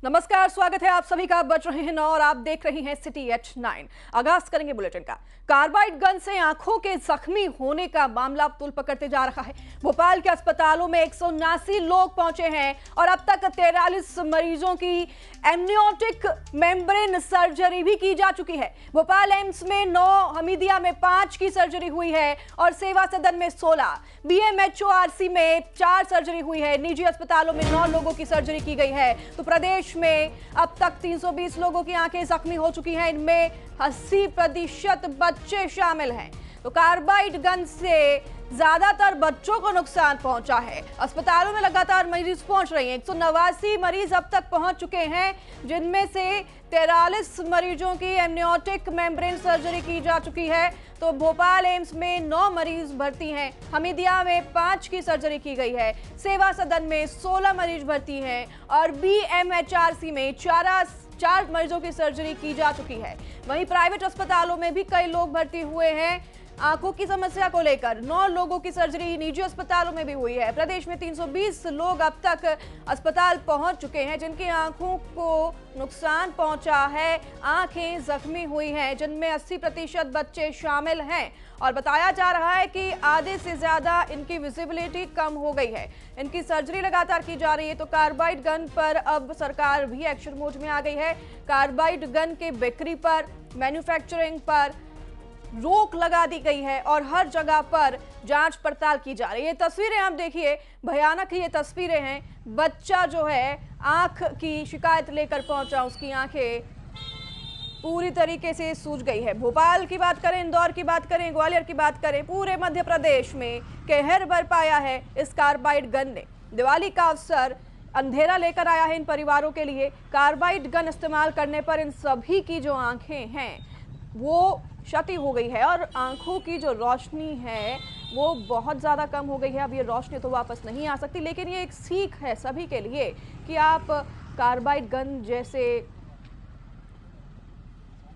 नमस्कार, स्वागत है आप सभी का। बच रहे हैं 9 और आप देख रही हैं सिटी H9। आगाज करेंगे बुलेटिन का। कार्बाइड गन से आंखों के जख्मी होने का मामला तुल पकड़ते जा रहा है। भोपाल के अस्पतालों में 179 लोग पहुंचे हैं और अब तक 43 मरीजों की एमनियोटिक मेम्ब्रेन सर्जरी भी की जा चुकी है। भोपाल एम्स में 9, हमीदिया में 5 की सर्जरी हुई है और सेवा सदन में 16, BMHORC में 4 सर्जरी हुई है। निजी अस्पतालों में 9 लोगों की सर्जरी की गई है। तो प्रदेश में अब तक 320 लोगों की आंखें जख्मी हो चुकी हैं। इनमें 80% बच्चे शामिल हैं। तो कार्बाइड गन से ज्यादातर बच्चों को नुकसान पहुंचा है। अस्पतालों में लगातार मरीज पहुंच रहे हैं। 189 मरीज अब तक पहुंच चुके हैं, जिनमें से 43 मरीजों की एमनियोटिक मेम्ब्रेन सर्जरी की जा चुकी है। तो भोपाल एम्स में 9 मरीज भर्ती हैं, हमीदिया में 5 की सर्जरी की गई है, सेवा सदन में 16 मरीज भर्ती हैं और BMHRC में 4 मरीजों की सर्जरी की जा चुकी है। वहीं प्राइवेट अस्पतालों में भी कई लोग भर्ती हुए हैं। आंखों की समस्या को लेकर 9 लोगों की सर्जरी निजी अस्पतालों में भी हुई है। प्रदेश में 320 लोग अब तक अस्पताल पहुंच चुके हैं, जिनकी आंखों को नुकसान पहुंचा है, आंखें जख्मी हुई हैं, जिनमें 80% बच्चे शामिल हैं। और बताया जा रहा है कि आधे से ज्यादा इनकी विजिबिलिटी कम हो गई है। इनकी सर्जरी लगातार की जा रही है। तो कार्बाइड गन पर अब सरकार भी एक्शन मोड में आ गई है। कार्बाइड गन के बिक्री पर, मैन्युफैक्चरिंग पर रोक लगा दी गई है और हर जगह पर जांच पड़ताल की जा रही है। ये तस्वीरें आप देखिए, भयानक ये तस्वीरें हैं। बच्चा जो है आंख की शिकायत लेकर पहुंचा, उसकी आंखें पूरी तरीके से सूज गई है। भोपाल की बात करें, इंदौर की बात करें, ग्वालियर की बात करें, पूरे मध्य प्रदेश में कहर बरपाया है इस कार्बाइड गन ने। दिवाली का अवसर अंधेरा लेकर आया है इन परिवारों के लिए। कार्बाइड गन इस्तेमाल करने पर इन सभी की जो आंखें हैं वो क्षति हो गई है और आंखों की जो रोशनी है वो बहुत ज़्यादा कम हो गई है। अब ये रोशनी तो वापस नहीं आ सकती, लेकिन ये एक सीख है सभी के लिए कि आप कार्बाइड गन जैसे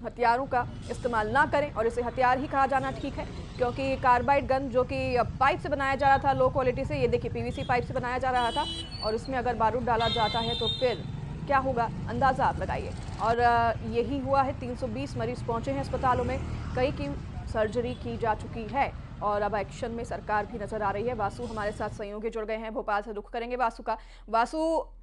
हथियारों का इस्तेमाल ना करें। और इसे हथियार ही कहा जाना ठीक है, क्योंकि कार्बाइड गन जो कि पाइप से बनाया जा रहा था, लो क्वालिटी से, ये देखिए PVC पाइप से बनाया जा रहा था, और इसमें अगर बारूद डाला जाता है तो फिर क्या होगा, अंदाज़ा आप लगाइए। और यही हुआ है। 320 मरीज पहुंचे हैं अस्पतालों में, कई की सर्जरी की जा चुकी है और अब एक्शन में सरकार भी नजर आ रही है। वासु हमारे साथ सहयोगी जुड़ गए हैं, भोपाल से रुख करेंगे वासु का। वासु,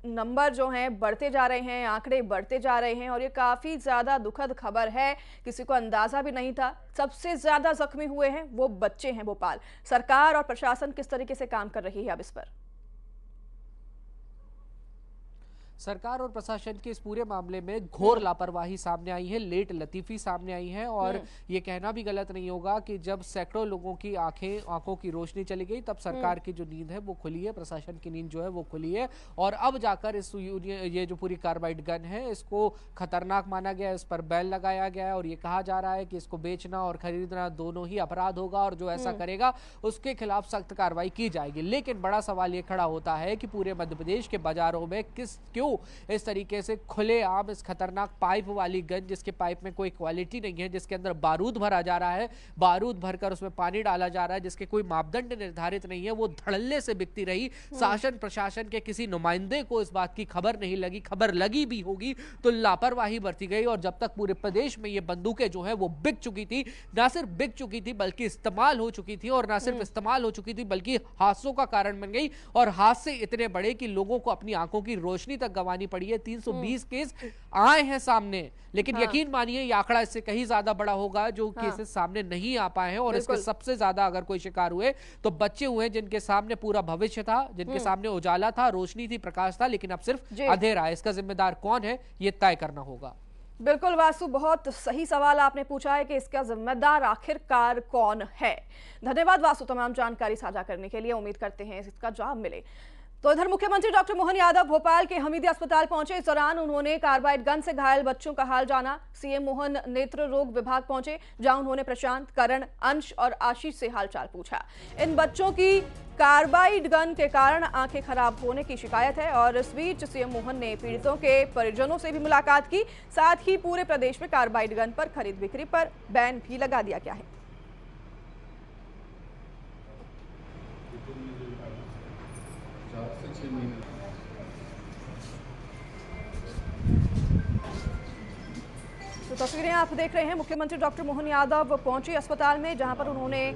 नंबर जो हैं बढ़ते जा रहे हैं, आंकड़े बढ़ते जा रहे हैं और ये काफ़ी ज़्यादा दुखद खबर है। किसी को अंदाज़ा भी नहीं था। सबसे ज़्यादा जख्मी हुए हैं वो बच्चे हैं भोपाल। सरकार और प्रशासन किस तरीके से काम कर रही है अब इस पर? सरकार और प्रशासन के इस पूरे मामले में घोर लापरवाही सामने आई है, लेट लतीफी सामने आई है। और ये कहना भी गलत नहीं होगा कि जब सैकड़ों लोगों की आंखों की रोशनी चली गई, तब सरकार की जो नींद है वो खुली है, प्रशासन की नींद जो है वो खुली है। और अब जाकर इस ये जो पूरी कार्बाइड गन है इसको खतरनाक माना गया, इस पर बैन लगाया गया है और ये कहा जा रहा है कि इसको बेचना और खरीदना दोनों ही अपराध होगा और जो ऐसा करेगा उसके खिलाफ सख्त कार्रवाई की जाएगी। लेकिन बड़ा सवाल ये खड़ा होता है कि पूरे मध्य प्रदेश के बाजारों में क्यों इस तरीके से खुलेआम इस खतरनाक पाइप वाली गन, जिसके पाइप में कोई क्वालिटी नहीं है, जिसके अंदर बारूद भरा जा रहा है, बारूद भरकर उसमें पानी डाला जा रहा है, जिसके कोई मापदंड निर्धारित नहीं है, वो धड़ल्ले से बिकती रही। शासन प्रशासन के किसी नुमाइंदे को इस बात की खबर नहीं लगी, खबर लगी भी होगी तो लापरवाही बरती गई। और जब तक पूरे प्रदेश में ये बंदूकें जो है वो बिक चुकी थी, ना सिर्फ बिक चुकी थी बल्कि इस्तेमाल हो चुकी थी, और ना सिर्फ इस्तेमाल हो चुकी थी बल्कि हादसों का कारण बन गई। और हादसे इतने बड़े कि लोगों को अपनी आंखों की रोशनी तक गंवानी पड़ी है। 320 केस आए हैं सामने, लेकिन यकीन मानिए ये आंकड़ा इससे कहीं ज्यादा बड़ा होगा जो केसेस सामने नहीं आ पाए हैं। और इसके सबसे ज्यादा अगर कोई शिकार हुए तो बच्चे हुए, जिनके सामने पूरा भविष्य था, जिनके सामने उजाला था, रोशनी थी, प्रकाश था, लेकिन अब सिर्फ अंधेरा है। इसका जिम्मेदार कौन है ये तय करना होगा। बिल्कुल वासु, बहुत सही सवाल आपने पूछा है कि इसका जिम्मेदार आखिरकार कौन है। धन्यवाद वासु तमाम जानकारी साझा करने के लिए। उम्मीद करते हैं इसका जवाब मिले। तो इधर मुख्यमंत्री डॉक्टर मोहन यादव भोपाल के हमीदिया अस्पताल पहुंचे। इस दौरान उन्होंने कार्बाइड गन से घायल बच्चों का हाल जाना। सीएम मोहन नेत्र रोग विभाग पहुंचे, जहां उन्होंने प्रशांत, करण, अंश और आशीष से हालचाल पूछा। इन बच्चों की कार्बाइड गन के कारण आंखें खराब होने की शिकायत है और इस बीच सीएम मोहन ने पीड़ितों के परिजनों से भी मुलाकात की। साथ ही पूरे प्रदेश में कार्बाइड गन पर खरीद बिक्री पर बैन भी लगा दिया गया है। तो तस्वीरें आप देख रहे हैं, मुख्यमंत्री डॉक्टर मोहन यादव पहुंचे अस्पताल में, जहां पर उन्होंने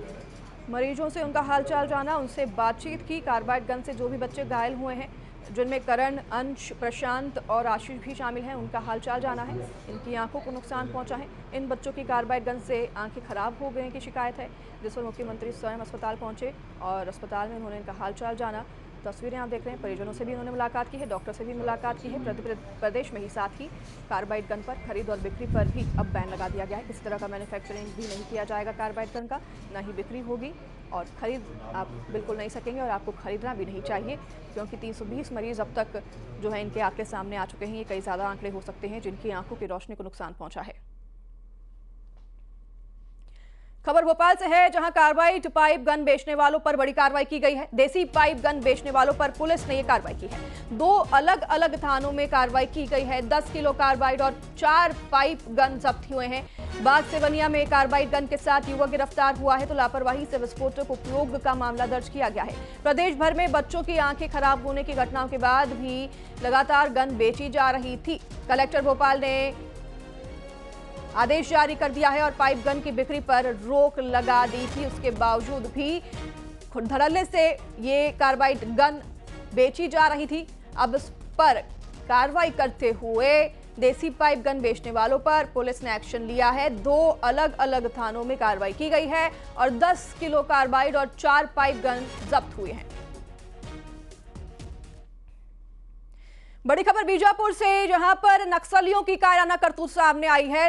मरीजों से उनका हालचाल जाना, उनसे बातचीत की। कार्बाइड गन से जो भी बच्चे घायल हुए हैं, जिनमें करण, अंश, प्रशांत और आशीष भी शामिल हैं, उनका हालचाल जाना है। इनकी आंखों को नुकसान पहुंचा है। इन बच्चों की कार्बाइड गन से आंखें खराब हो गए की शिकायत है, जिस पर मुख्यमंत्री स्वयं अस्पताल पहुंचे और अस्पताल में उन्होंने इनका हालचाल जाना। तस्वीरें आप देख रहे हैं, परिजनों से भी उन्होंने मुलाकात की है, डॉक्टर से भी मुलाकात की है। प्रदेश में ही साथ ही कार्बाइड गन पर खरीद और बिक्री पर भी अब बैन लगा दिया गया है। किसी तरह का मैन्युफैक्चरिंग भी नहीं किया जाएगा कार्बाइड गन का, ना ही बिक्री होगी और खरीद आप बिल्कुल नहीं सकेंगे और आपको खरीदना भी नहीं चाहिए, क्योंकि 320 मरीज अब तक जो है इनके आंकड़े सामने आ चुके हैं। ये कई ज़्यादा आंकड़े हो सकते हैं जिनकी आंखों की रोशनी को नुकसान पहुंचा है। खबर भोपाल से है, जहां कार्बाइड पाइप गन बेचने वालों पर बड़ी कार्रवाई की गई है। देसी पाइप गन बेचने वालों पर पुलिस ने यह कार्रवाई की है। 2 अलग अलग थानों में कार्रवाई की गई है। 10 किलो कार्बाइड और 4 पाइप गन जब्त हुए हैं। बाग सेवनिया में कार्बाइड गन के साथ युवक गिरफ्तार हुआ है, तो लापरवाही से विस्फोटक उपयोग का मामला दर्ज किया गया है। प्रदेश भर में बच्चों की आंखें खराब होने की घटनाओं के बाद भी लगातार गन बेची जा रही थी। कलेक्टर भोपाल ने आदेश जारी कर दिया है और पाइप गन की बिक्री पर रोक लगा दी थी। उसके बावजूद भी धड़ल्ले से ये कार्बाइड गन बेची जा रही थी। अब इस पर कार्रवाई करते हुए देसी पाइप गन बेचने वालों पर पुलिस ने एक्शन लिया है। 2 अलग अलग थानों में कार्रवाई की गई है और 10 किलो कार्बाइड और 4 पाइप गन जब्त हुए हैं। बड़ी खबर बीजापुर से, जहां पर नक्सलियों की कायराना करतूत सामने आई है।